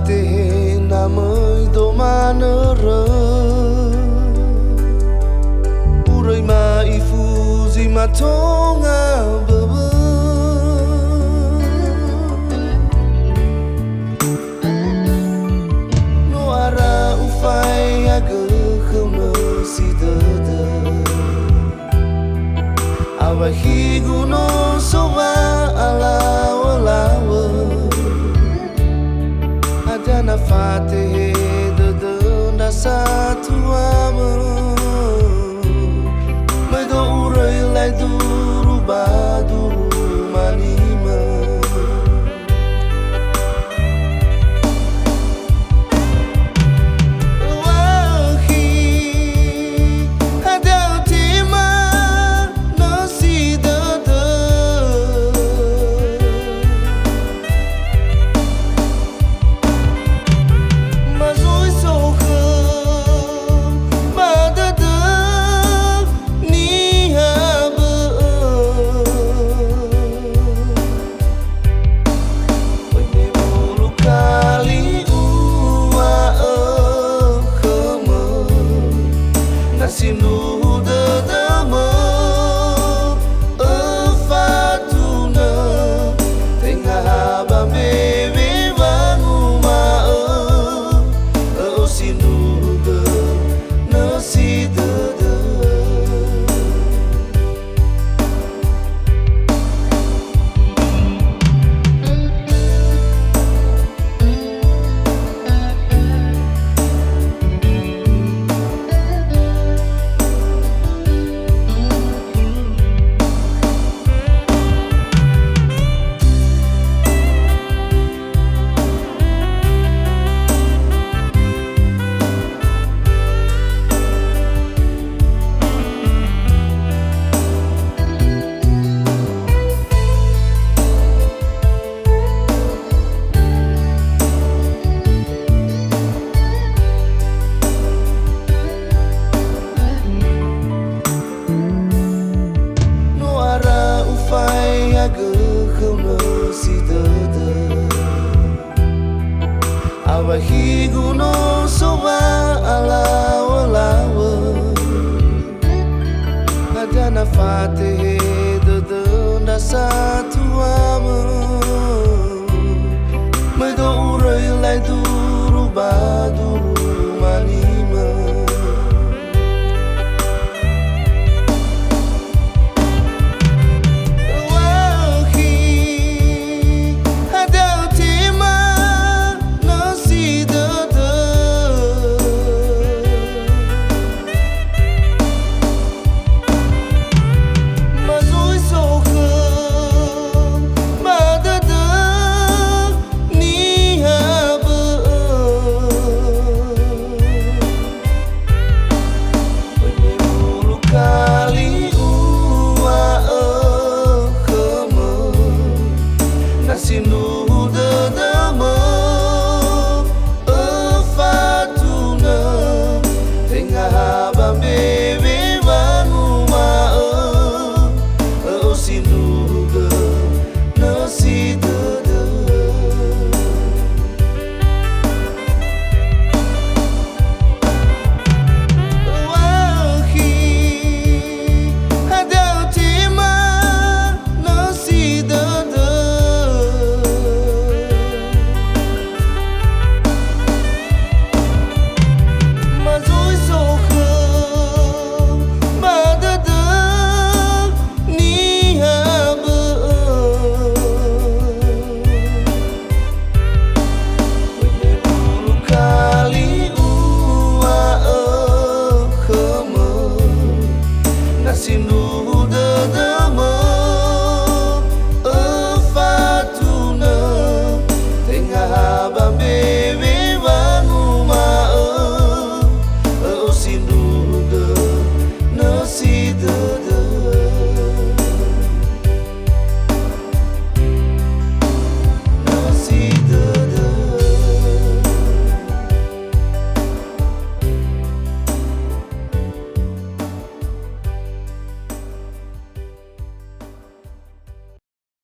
fate na mãe do manara Urai ma I fuzi ma tonga baba No ara ufai aga khama si dada Awahigu no sowa alawa lawa Adana fate dada satu ama Maido urai lai duru baduru manima Wahi ada utima nasi dada Mazui soha badada ni haba Wene bulu kali ua khama Nasi nuhu dadama fatuna Tengah haba bebe bangu maa Sinuga nasi dada Awahigu no sowa alawa lawa Adana fate dada satu